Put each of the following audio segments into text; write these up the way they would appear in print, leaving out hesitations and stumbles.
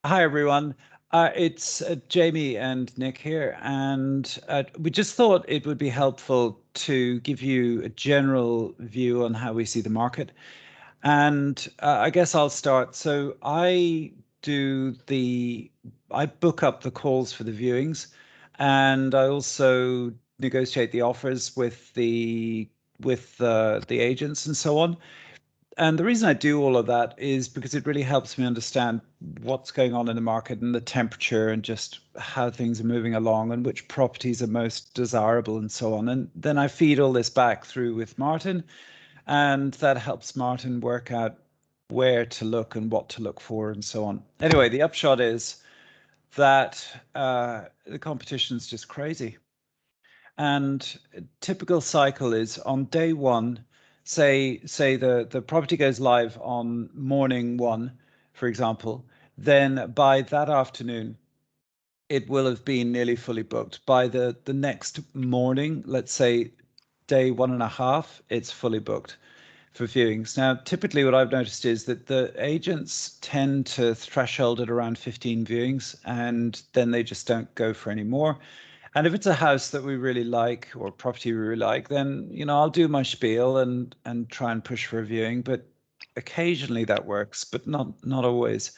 Hi, everyone. It's Jamie and Nick here, and we just thought it would be helpful to give you a general view on how we see the market. And I guess I'll start. So I book up the calls for the viewings, and I also negotiate the offers with the agents and so on. And the reason I do all of that is because it really helps me understand what's going on in the market and the temperature and just how things are moving along and which properties are most desirable and so on. And then I feed all this back through with Martin, and that helps Martin work out where to look and what to look for and so on. Anyway, the upshot is that the competition's just crazy. And a typical cycle is on day one, say the property goes live on morning one, for example, then by that afternoon, it will have been nearly fully booked. By the next morning, let's say day 1.5, it's fully booked for viewings. Now, typically what I've noticed is that the agents tend to threshold at around 15 viewings and then they just don't go for any more. And if it's a house that we really like or property we really like, then I'll do my spiel and try and push for a viewing. But occasionally that works, but not always.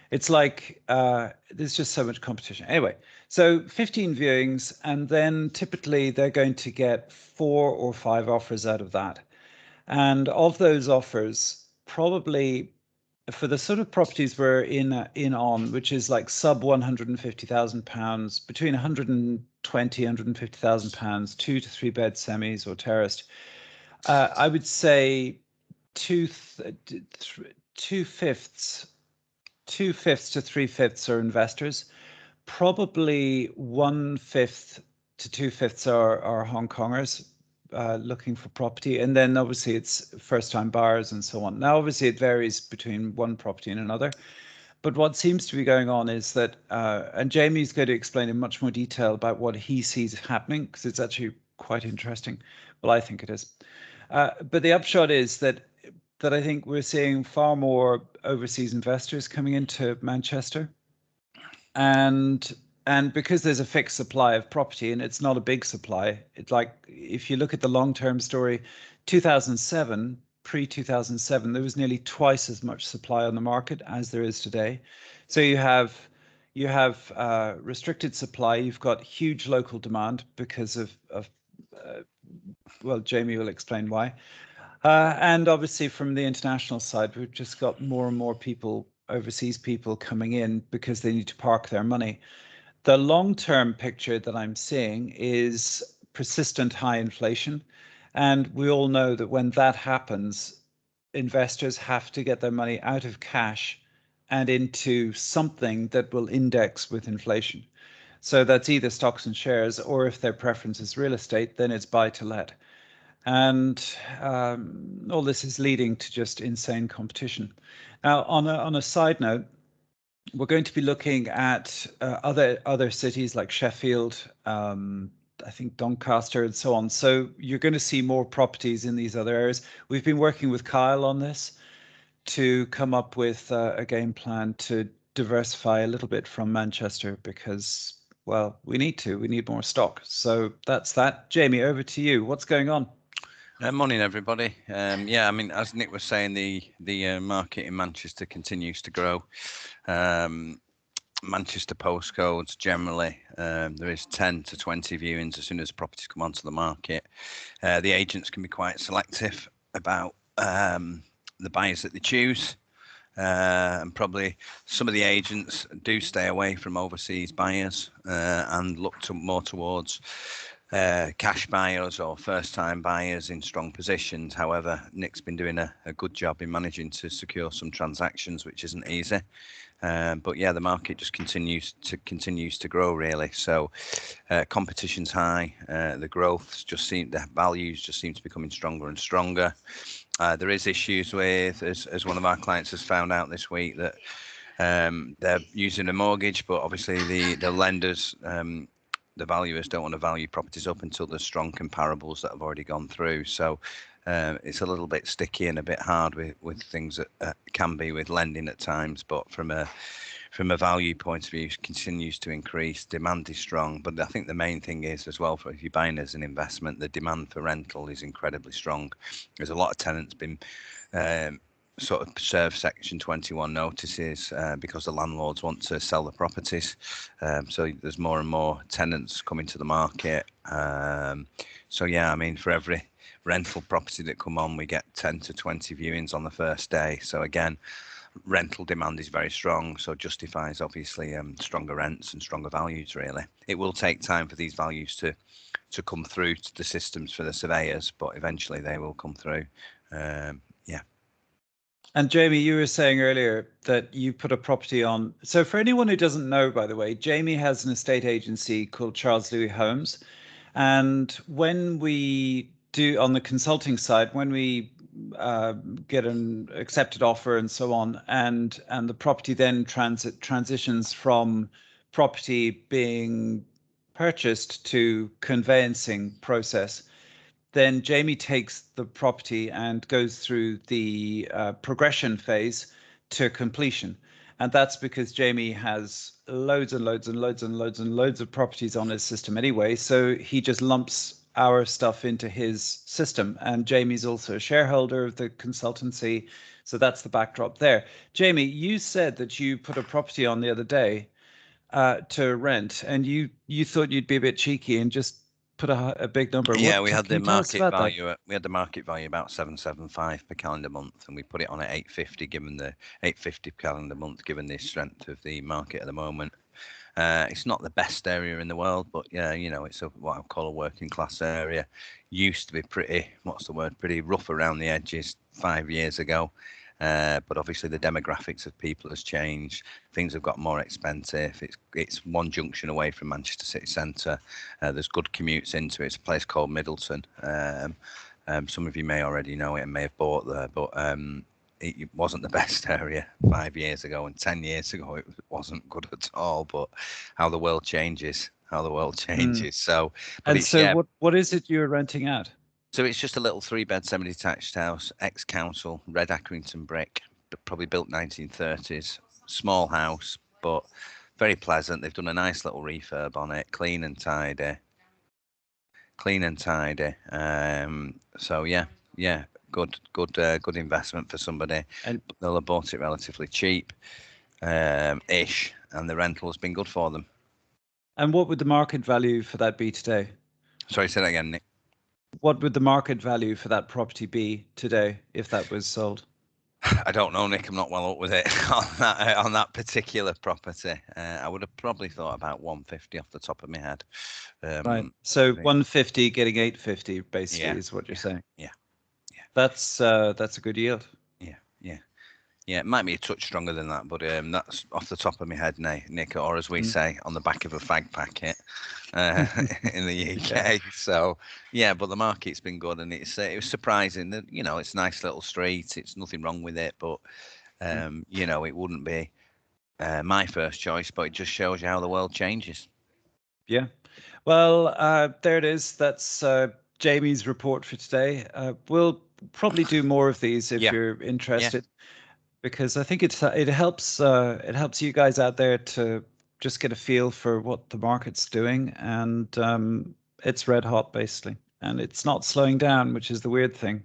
It's like there's just so much competition. Anyway, so 15 viewings, and then typically they're going to get 4 or 5 offers out of that. And of those offers, probably for the sort of properties we're in on, which is like sub £150,000, between 120, £150,000, 2 to 3 bed semis or terraced, I would say two two fifths, 2/5 to 3/5 are investors. Probably 1/5 to 2/5 are Hong Kongers looking for property, and then obviously it's first-time buyers and so on. Now, obviously, it varies between one property and another, but what seems to be going on is that, and Jamie's going to explain in much more detail about what he sees happening because it's actually quite interesting. Well, I think it is. But the upshot is that I think we're seeing far more overseas investors coming into Manchester, and because there's a fixed supply of property and it's not a big supply, it's like if you look at the long-term story, 2007, pre-2007, there was nearly twice as much supply on the market as there is today. So you have restricted supply, you've got huge local demand because of well, Jamie will explain why. And obviously, from the international side, we've just got more and more people, overseas people, coming in because they need to park their money. The long-term picture that I'm seeing is persistent high inflation. And we all know that when that happens, investors have to get their money out of cash and into something that will index with inflation. So that's either stocks and shares, or if their preference is real estate, then it's buy to let. And all this is leading to just insane competition. Now, on a side note, we're going to be looking at other cities like Sheffield, I think Doncaster, and so on. So you're going to see more properties in these other areas. We've been working with Kyle on this to come up with a game plan to diversify a little bit from Manchester because, well, we need to. We need more stock. So that's that. Jamie, over to you. What's going on? Morning, everybody. Yeah, I mean, as Nick was saying, the market in Manchester continues to grow. Manchester postcodes generally, there is 10 to 20 viewings as soon as properties come onto the market. The agents can be quite selective about the buyers that they choose. And probably some of the agents do stay away from overseas buyers and look more towards cash buyers or first-time buyers in strong positions. However, Nick's been doing a good job in managing to secure some transactions, which isn't easy. But yeah, the market just continues to grow really. So competition's high. The values just seem to be becoming stronger and stronger. There is issues with, as one of our clients has found out this week, that they're using a mortgage, but obviously the lenders, the valuers don't want to value properties up until there's strong comparables that have already gone through. So it's a little bit sticky and a bit hard with things that can be with lending at times. But from a from a value point of view, continues to increase. Demand is strong, but I think the main thing is as well, for if you're buying as an investment, the demand for rental is incredibly strong. There's a lot of tenants been sort of serve Section 21 notices because the landlords want to sell the properties. So there's more and more tenants coming to the market. So yeah, I mean, for every rental property that come on, we get 10 to 20 viewings on the first day. So again, rental demand is very strong, so justifies obviously stronger rents and stronger values. Really, it will take time for these values to come through to the systems for the surveyors, but eventually they will come through. Yeah. And Jamie, you were saying earlier that you put a property on. So for anyone who doesn't know, by the way, Jamie has an estate agency called Charles Louis Homes. And when we do on the consulting side, when we get an accepted offer and so on, and the property then transitions from property being purchased to conveyancing process, then Jamie takes the property and goes through the progression phase to completion. And that's because Jamie has loads and loads and loads and loads and loads of properties on his system anyway. So he just lumps our stuff into his system. And Jamie's also a shareholder of the consultancy. So that's the backdrop there. Jamie, you said that you put a property on the other day to rent, and you thought you'd be a bit cheeky and just put a big number. Yeah, What we had can the you tell us market about that? value. We had the market value about 775 per calendar month, and we put it on at 850, given the 850 per calendar month, given the strength of the market at the moment. It's not the best area in the world, but yeah, you know, it's what I call a working class area. Used to be pretty, what's the word, pretty rough around the edges 5 years ago. But obviously the demographics of people has changed. Things have got more expensive. It's one junction away from Manchester city centre. There's good commutes into it. It's a place called Middleton. Some of you may already know it and may have bought there, but it wasn't the best area 5 years ago, and 10 years ago it wasn't good at all. But how the world changes, So, but And it's, so yeah. what is it you're renting out? So it's just a little 3-bed semi-detached house, ex-council, red Accrington brick, probably built 1930s, small house, but very pleasant. They've done a nice little refurb on it, clean and tidy. So yeah, good investment for somebody. And They'll have bought it relatively cheap, ish, and the rental has been good for them. what would the market value for that be today? Sorry, say that again, Nick. What would the market value for that property be today if that was sold? I don't know, Nick. I'm not well up with it on that particular property. I would have probably thought about 150 off the top of my head. Right. So 150 getting 850 basically is what you're saying. Yeah. That's a good yield. Yeah, it might be a touch stronger than that, but that's off the top of my head, Nick, or as we say, on the back of a fag packet in the UK. Yeah. So, yeah, but the market's been good, and it was surprising that, you know, it's a nice little street. It's nothing wrong with it, but, you know, it wouldn't be my first choice, but it just shows you how the world changes. Yeah. Well, there it is. That's Jamie's report for today. We'll probably do more of these if you're interested. Because I think it helps you guys out there to just get a feel for what the market's doing, and it's red hot basically, and it's not slowing down, which is the weird thing.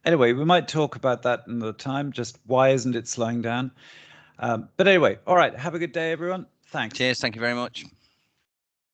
Anyway, we might talk about that another time. Just why isn't it slowing down? But anyway, all right. Have a good day, everyone. Thanks. Cheers. Thank you very much.